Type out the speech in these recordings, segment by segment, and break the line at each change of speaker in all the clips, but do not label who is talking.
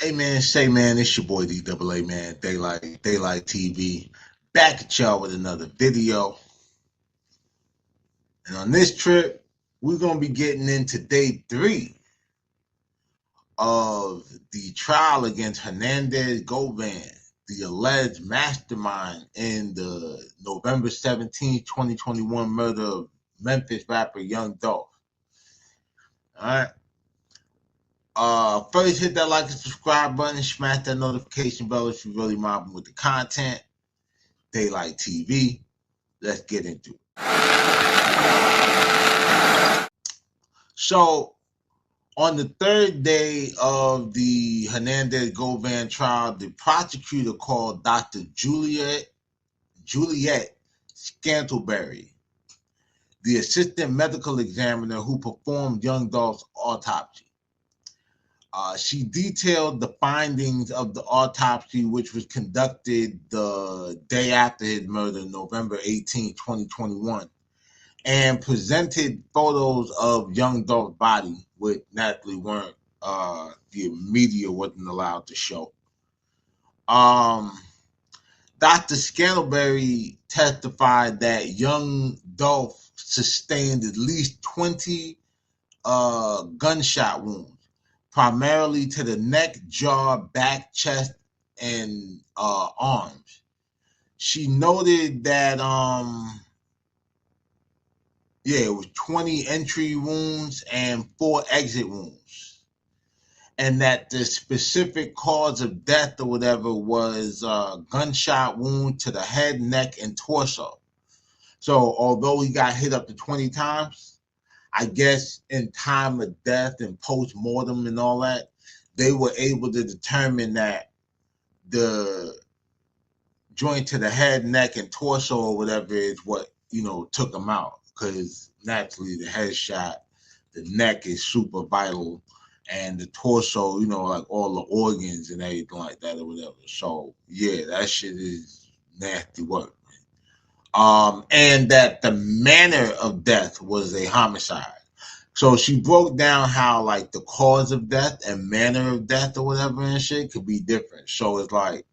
Hey man, say man, it's your boy DAALIGHT, man. Daylight TV. Back at y'all with another video. And on this trip, we're gonna be getting into day 3 of the trial against Hernandez Govan, the alleged mastermind in the November 17th, 2021 murder of Memphis rapper Young Dolph. Alright. First hit that like and subscribe button, smash that notification bell if you really mobbing with the content. Daylight TV. Let's get into it. So, on the third day of the Hernandez Govan trial, the prosecutor called Dr. Juliet Scantlebury, the assistant medical examiner who performed Young Dolph's autopsy. She detailed the findings of the autopsy, which was conducted the day after his murder, November 18, 2021, and presented photos of Young Dolph's body, which naturally weren't the media wasn't allowed to show. Dr. Scantlebury testified that Young Dolph sustained at least 20 gunshot wounds, primarily to the neck, jaw, back, chest, and arms. She noted that it was 20 entry wounds and 4 exit wounds, and that the specific cause of death or whatever was a gunshot wound to the head, neck, and torso. So although he got hit up to 20 times, I guess in time of death and post-mortem and all that, they were able to determine that the joint to the head, neck, and torso or whatever is what, took him out. Because naturally the head shot, the neck is super vital, and the torso, like all the organs and everything like that or whatever. So yeah, that shit is nasty work. And that the manner of death was a homicide. So she broke down how like the cause of death and manner of death or whatever and shit could be different. So it's like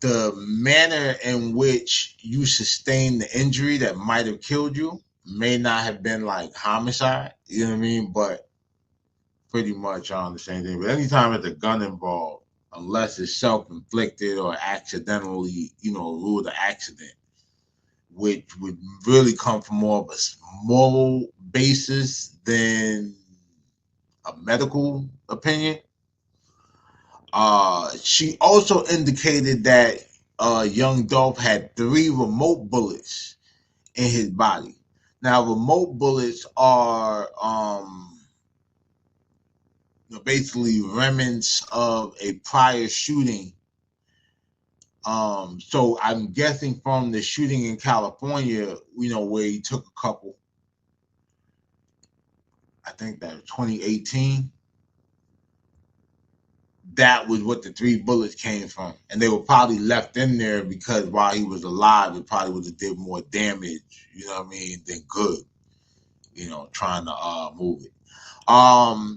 the manner in which you sustain the injury that might have killed you may not have been like homicide, you know what I mean? But pretty much on the same thing. But anytime there's a gun involved, unless it's self-inflicted or accidentally, ruled an accident, which would really come from more of a moral basis than a medical opinion. She also indicated that Young Dolph had 3 remote bullets in his body. Now, remote bullets are basically remnants of a prior shooting. So I'm guessing from the shooting in California, where he took a couple. I think that was 2018. That was what the 3 bullets came from. And they were probably left in there because while he was alive, it probably would have did more damage, than good, trying to move it.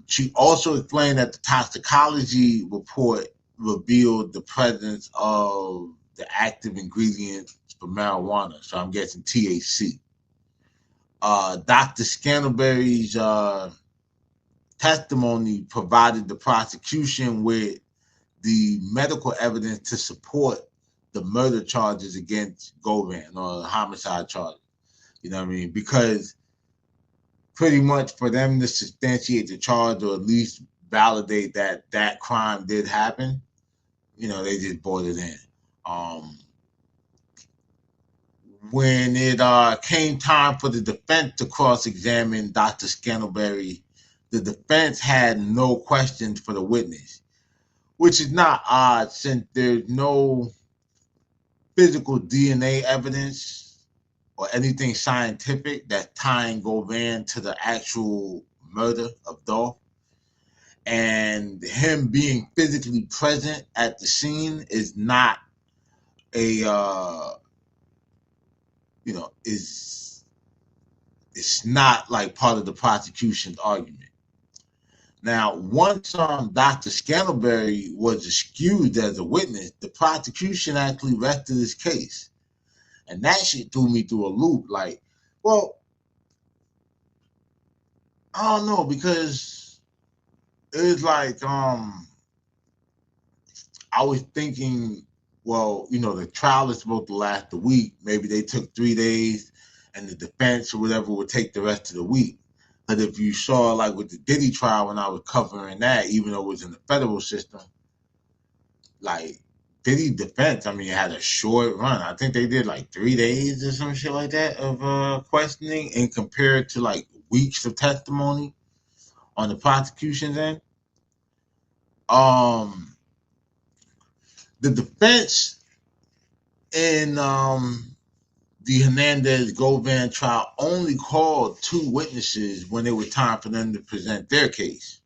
She also explained that the toxicology report revealed the presence of the active ingredients for marijuana. So I'm guessing THC. Dr. Scantlebury's testimony provided the prosecution with the medical evidence to support the murder charges against Govan or the homicide charges. You know what I mean? Because pretty much for them to substantiate the charge or at least validate that that crime did happen, they just brought it in. When it came time for the defense to cross-examine Dr. Scantlebury, the defense had no questions for the witness, which is not odd since there's no physical DNA evidence or anything scientific that's tying Govan to the actual murder of Dolph. And him being physically present at the scene is not it's not like part of the prosecution's argument. Now, once Dr. Scantlebury was excused as a witness, the prosecution actually rested his case. And that shit threw me through a loop. Like, well, I don't know, because it's like I was thinking, well, the trial is supposed to last a week. Maybe they took 3 days, and the defense or whatever would take the rest of the week. But if you saw, like with the Diddy trial, when I was covering that, even though it was in the federal system, like Diddy defense, I mean, it had a short run. I think they did like 3 days or some shit like that of questioning, and compared to like weeks of testimony on the prosecution's end. The defense in the Hernandez Govan trial only called 2 witnesses when it was time for them to present their case.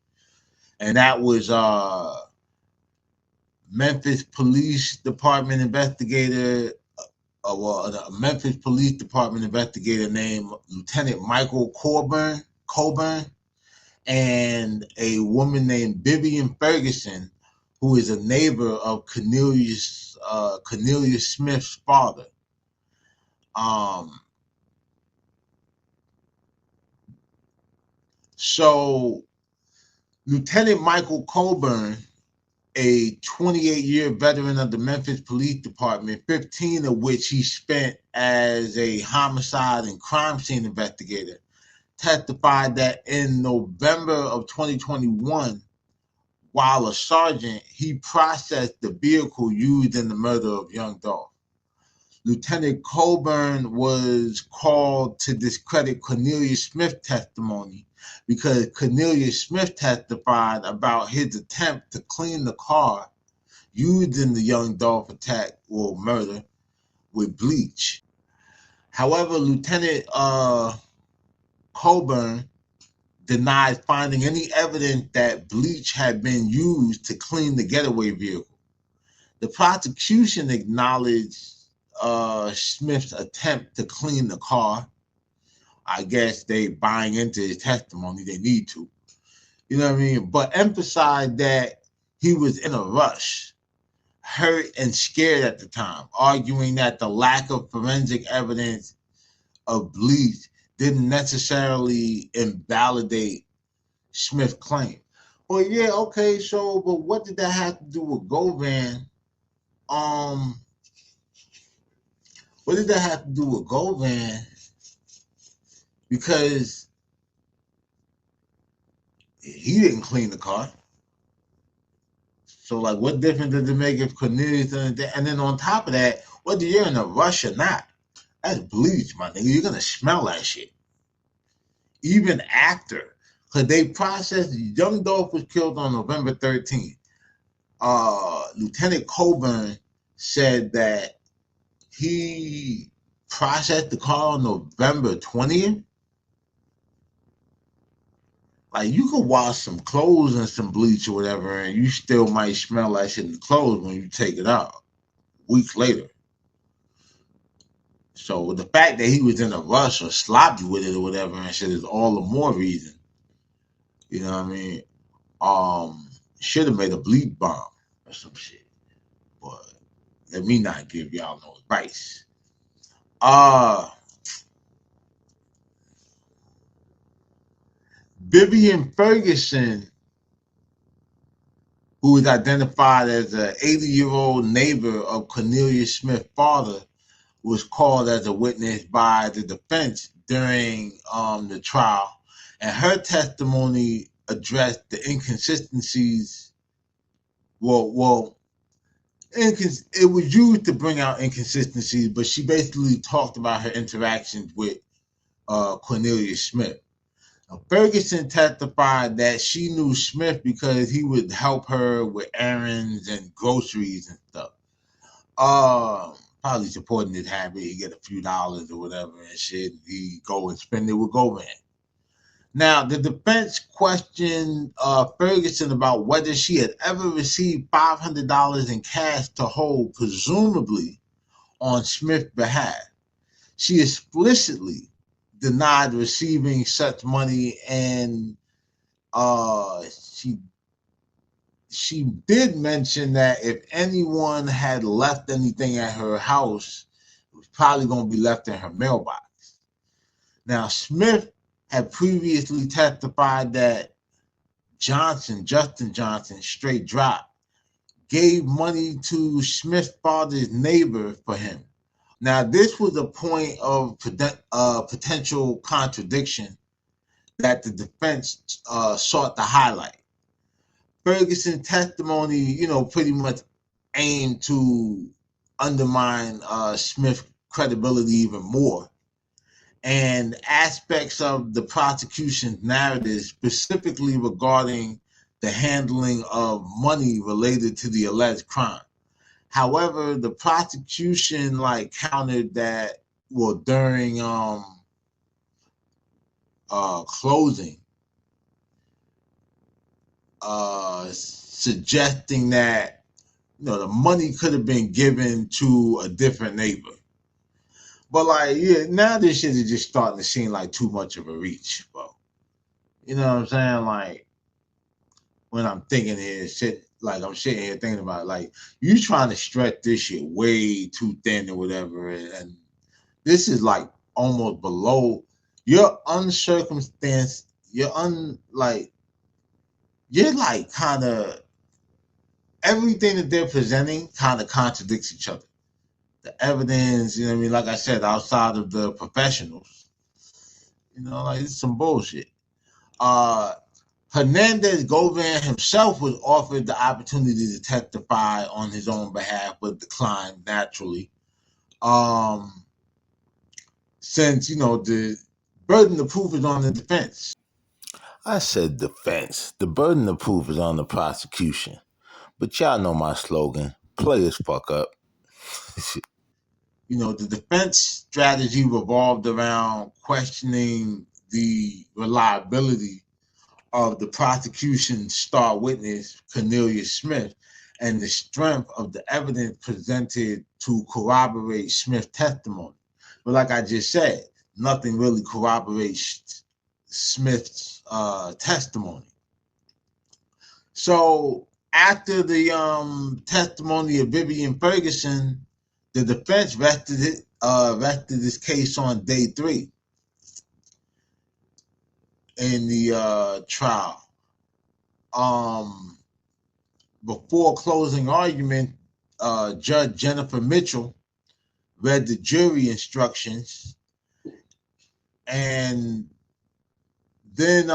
And that was Memphis Police Department investigator, a Memphis Police Department investigator named Lieutenant Michael Coburn, and a woman named Vivian Ferguson, who is a neighbor of Cornelius Smith's father. So Lieutenant Michael Coburn, a 28-year veteran of the Memphis Police Department, 15 of which he spent as a homicide and crime scene investigator, testified that in November of 2021, while a sergeant, he processed the vehicle used in the murder of Young Dolph. Lieutenant Coburn was called to discredit Cornelius Smith's testimony because Cornelius Smith testified about his attempt to clean the car used in the Young Dolph attack or murder with bleach. However, Lieutenant Coburn denied finding any evidence that bleach had been used to clean the getaway vehicle. The prosecution acknowledged Smith's attempt to clean the car. I guess they buying into his testimony. They need to. You know what I mean? But emphasized that he was in a rush, hurt and scared at the time, arguing that the lack of forensic evidence of bleach didn't necessarily invalidate Smith's claim. Well, yeah, okay, so, but what did that have to do with Govan? What did that have to do with Govan? Because he didn't clean the car. So, like, what difference does it make if Cornelius and then on top of that, whether you're in a rush or not, that's bleach, my nigga. You're gonna smell that shit. Even after, because they processed, Young Dolph was killed on November 13th. Lieutenant Coburn said that he processed the car on November 20th. Like, you could wash some clothes and some bleach or whatever, and you still might smell that shit in the clothes when you take it out weeks later. So the fact that he was in a rush or sloppy with it or whatever and shit is all the more reason. You know what I mean? Should have made a bleach bomb or some shit. But let me not give y'all no advice. Vivian Ferguson, who is identified as an 80-year-old neighbor of Cornelius Smith's father, was called as a witness by the defense during the trial, and her testimony addressed the inconsistencies. It was used to bring out inconsistencies, but she basically talked about her interactions with Cornelius Smith. Now, Ferguson testified that she knew Smith because he would help her with errands and groceries and stuff. Probably supporting his habit. He get a few dollars or whatever and shit. He go and spend it with Govan. Now, the defense questioned Ferguson about whether she had ever received $500 in cash to hold, presumably on Smith's behalf. She explicitly denied receiving such money, and she did mention that if anyone had left anything at her house, it was probably going to be left in her mailbox. Now, Smith had previously testified that Justin Johnson, straight drop, gave money to Smith's father's neighbor for him. Now, this was a point of potential contradiction that the defense sought to highlight. Ferguson's testimony, pretty much aimed to undermine Smith's credibility even more. And aspects of the prosecution's narrative, specifically regarding the handling of money related to the alleged crime. However, the prosecution countered that, during closing, suggesting that the money could have been given to a different neighbor. But now this shit is just starting to seem like too much of a reach, bro. You know what I'm saying? When I'm thinking here, I'm sitting here thinking about you trying to stretch this shit way too thin or whatever, and this is almost below your uncircumstanced, you're kind of everything that they're presenting kind of contradicts each other. The evidence, like I said, outside of the professionals, it's some bullshit. Hernandez Govan himself was offered the opportunity to testify on his own behalf, but declined naturally. Since, the burden of proof is on the defense.
I said defense. The burden of proof is on the prosecution. But y'all know my slogan, play as fuck up.
The defense strategy revolved around questioning the reliability of the prosecution's star witness, Cornelius Smith, and the strength of the evidence presented to corroborate Smith's testimony. But like I just said, nothing really corroborates Smith's testimony. So after the testimony of Vivian Ferguson, the defense rested this case on day 3 in the trial. Before closing argument, Judge Jennifer Mitchell read the jury instructions, and then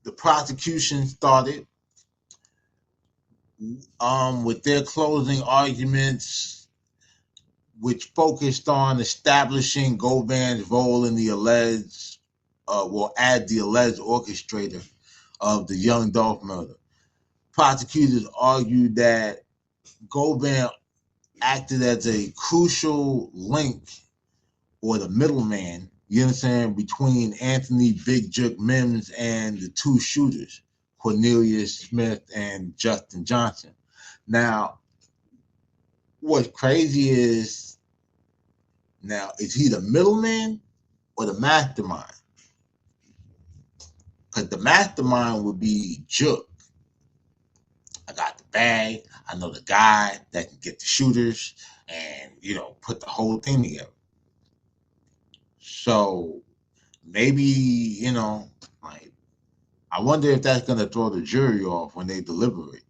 the prosecution started with their closing arguments, which focused on establishing Govan's role in the alleged, as the alleged orchestrator of the Young Dolph murder. Prosecutors argued that Govan acted as a crucial link, or the middleman, between Anthony Big Jook Mims and the two shooters, Cornelius Smith and Justin Johnson. Now, what's crazy is, is he the middleman or the mastermind? Because the mastermind would be Jook. I got the bag. I know the guy that can get the shooters and, put the whole thing together. So maybe, I wonder if that's going to throw the jury off when they deliberate.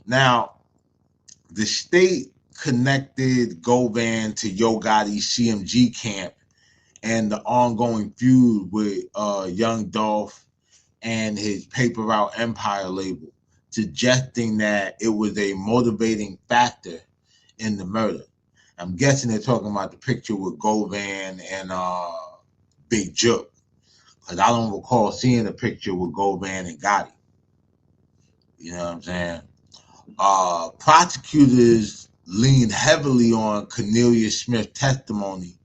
Now, the state connected Govan to Yo Gotti's CMG camp and the ongoing feud with Young Dolph and his Paper Route Empire label, suggesting that it was a motivating factor in the murder. I'm guessing they're talking about the picture with Govan and Big Jook, because I don't recall seeing a picture with Govan and Gotti. You know what I'm saying? Prosecutors leaned heavily on Cornelius Smith's testimony,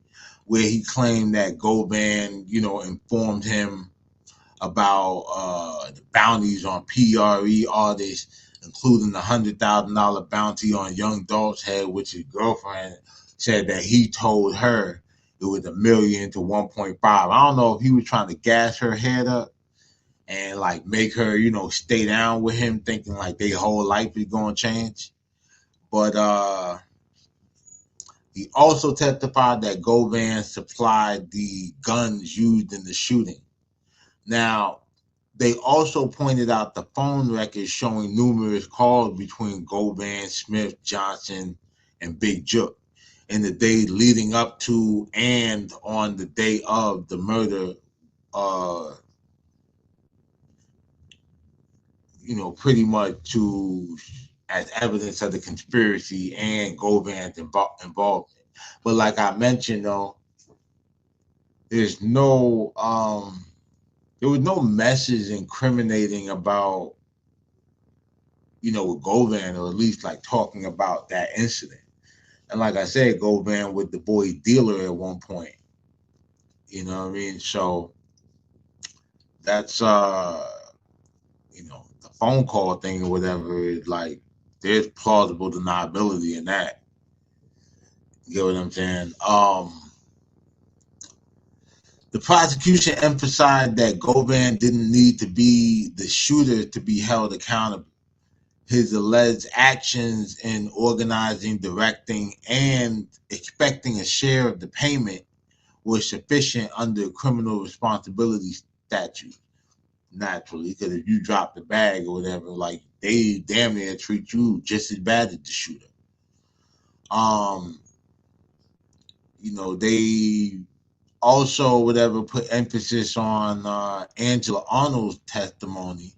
where he claimed that Govan, informed him about the bounties on PRE artists, including the $100,000 bounty on Young Dolph's head, which his girlfriend said that he told her it was $1 million to 1.5. I don't know if he was trying to gas her head up and like make her, stay down with him, thinking like their whole life is gonna change. But he also testified that Govan supplied the guns used in the shooting. Now, they also pointed out the phone records showing numerous calls between Govan, Smith, Johnson, and Big Jook in the day leading up to and on the day of the murder, pretty much to as evidence of the conspiracy and Govan's involvement. But like I mentioned, though, there's no there was no message incriminating about with Govan, or at least like talking about that incident. And like I said, Govan with the boy dealer at one point. You know what I mean? So that's the phone call thing or whatever is like there's plausible deniability in that. You get what I'm saying? The prosecution emphasized that Govan didn't need to be the shooter to be held accountable. His alleged actions in organizing, directing, and expecting a share of the payment were sufficient under criminal responsibility statute. Naturally, because if you drop the bag or whatever, like they damn near treat you just as bad as the shooter. They also whatever put emphasis on Angela Arnold's testimony,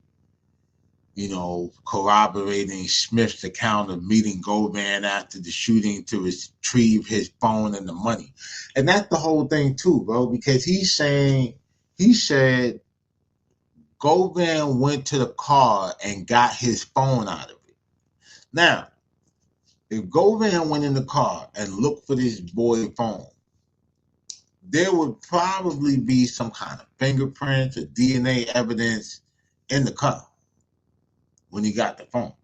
corroborating Smith's account of meeting Govan after the shooting to retrieve his phone and the money. And that's the whole thing too, bro, because he said Govan went to the car and got his phone out of it. Now, if Govan went in the car and looked for this boy's phone, there would probably be some kind of fingerprints or DNA evidence in the car when he got the phone.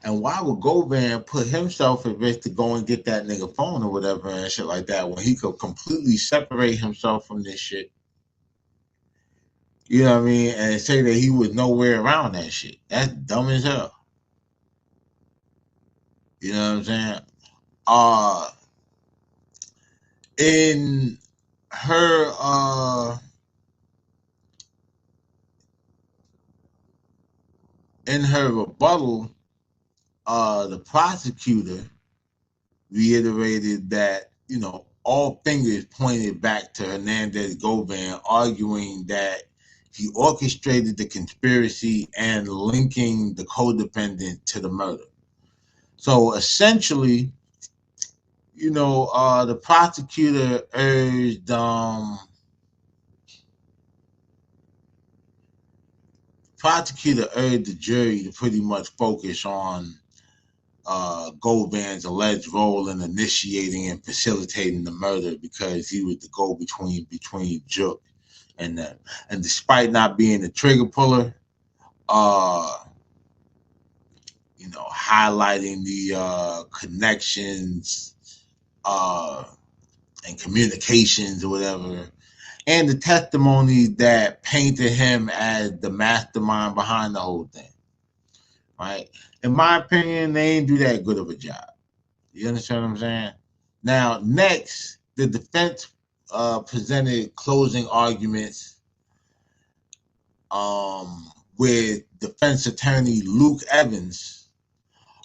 And why would Govan put himself at risk to go and get that nigga phone or whatever and shit like that when he could completely separate himself from this shit? You know what I mean? And say that he was nowhere around that shit. That's dumb as hell. You know what I'm saying? In her rebuttal, the prosecutor reiterated that, all fingers pointed back to Hernandez Govan, arguing that he orchestrated the conspiracy and linking the co-defendant to the murder. So essentially, the prosecutor urged the jury to pretty much focus on Govan's alleged role in initiating and facilitating the murder, because he was the go-between between Jook and them. And despite not being the trigger puller, highlighting the connections and communications or whatever, and the testimony that painted him as the mastermind behind the whole thing, right? In my opinion, they ain't do that good of a job. You understand what I'm saying? Now, next, the defense presented closing arguments with defense attorney Luke Evans,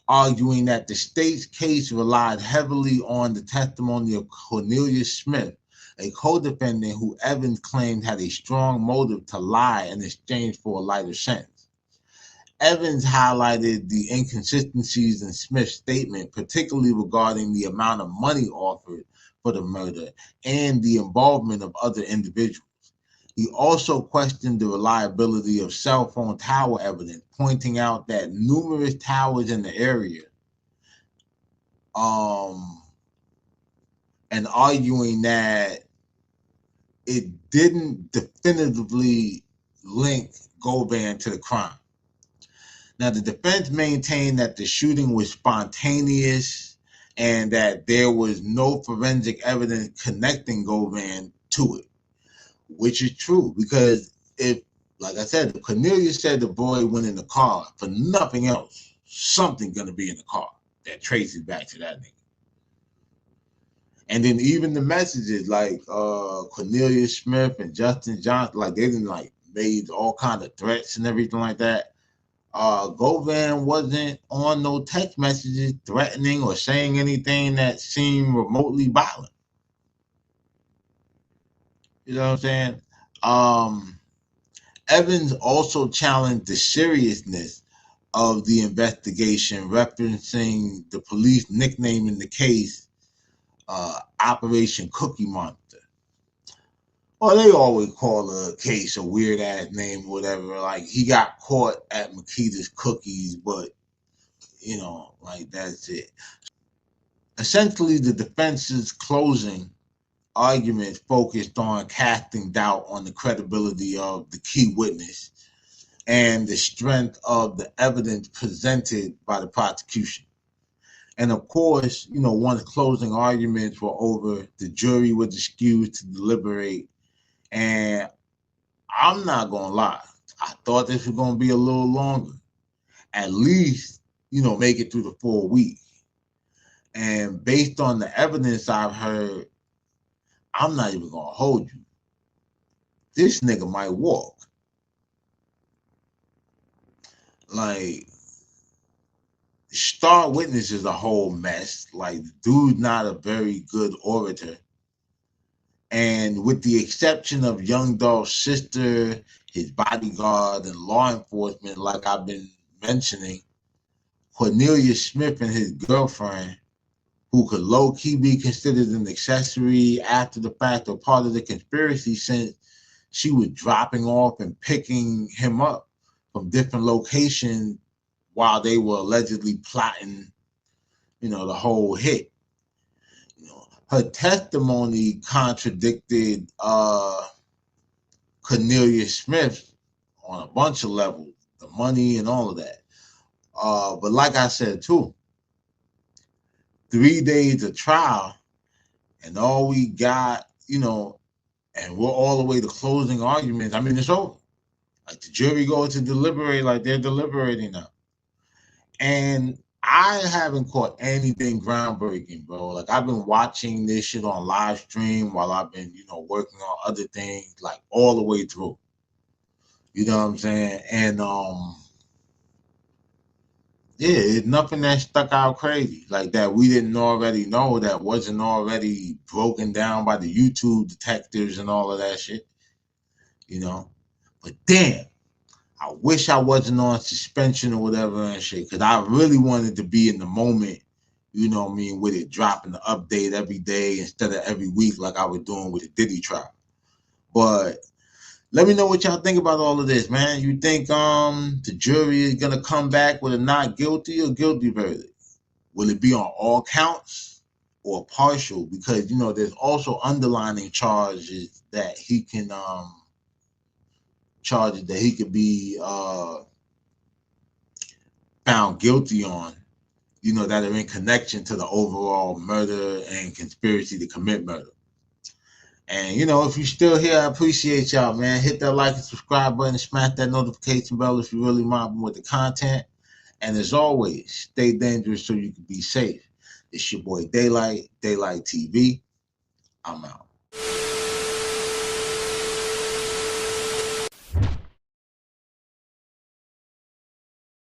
arguing that the state's case relied heavily on the testimony of Cornelius Smith, a co-defendant who Evans claimed had a strong motive to lie in exchange for a lighter sentence. Evans highlighted the inconsistencies in Smith's statement, particularly regarding the amount of money offered for the murder and the involvement of other individuals. He also questioned the reliability of cell phone tower evidence, pointing out that numerous towers in the area, and arguing that it didn't definitively link Govan to the crime. Now, the defense maintained that the shooting was spontaneous and that there was no forensic evidence connecting Govan to it, which is true, because if, like I said, Cornelius said the boy went in the car for nothing else. Something gonna be in the car that traces back to that nigga. And then even the messages like Cornelius Smith and Justin Johnson, like they didn't like made all kind of threats and everything like that. Govan wasn't on no text messages threatening or saying anything that seemed remotely violent. You know what I'm saying? Evans also challenged the seriousness of the investigation, referencing the police nicknaming the case Operation Cookie Monster. Well, they always call a case a weird ass name or whatever. Like he got caught at Makita's Cookies, but you know, like that's it. Essentially, the defense's closing argument focused on casting doubt on the credibility of the key witness and the strength of the evidence presented by the prosecution. And of course, you know, once closing arguments were over, the jury was excused to deliberate. And I'm not gonna lie, I thought this was gonna be a little longer. At least, you know, make it through the full week. And based on the evidence I've heard, I'm not even gonna hold you. This nigga might walk. Like, Star Witness is a whole mess. Like, the dude's not a very good orator. And with the exception of Young Dolph's sister, his bodyguard, and law enforcement, like I've been mentioning, Cornelius Smith and his girlfriend, who could low-key be considered an accessory after the fact or part of the conspiracy, since she was dropping off and picking him up from different locations while they were allegedly plotting, you know, the whole hit. You know, her testimony contradicted Cornelius Smith on a bunch of levels, the money and all of that. But like I said too, 3 days of trial, and all we got, you know, and we're all the way to closing arguments. I mean, it's over. Like the jury goes to deliberate, like they're deliberating now. And I haven't caught anything groundbreaking, bro. Like I've been watching this shit on live stream while I've been, you know, working on other things, like all the way through. You know what I'm saying? And yeah, it's nothing that stuck out crazy like that we didn't already know, that wasn't already broken down by the YouTube detectives and all of that shit. You know? But damn, I wish I wasn't on suspension or whatever and shit, because I really wanted to be in the moment, you know what I mean, with it dropping the update every day instead of every week like I was doing with the Diddy trial. But let me know what y'all think about all of this, man. You think the jury is gonna come back with a not guilty or guilty verdict? Will it be on all counts or partial? Because you know there's also underlining charges that he can charges that he could be found guilty on, you know, that are in connection to the overall murder and conspiracy to commit murder. And, you know, if you're still here, I appreciate y'all, man. Hit that like and subscribe button and smash that notification bell if you really mobbing with the content. And as always, stay dangerous so you can be safe. It's your boy DAALIGHT, DAALIGHT TV. I'm out.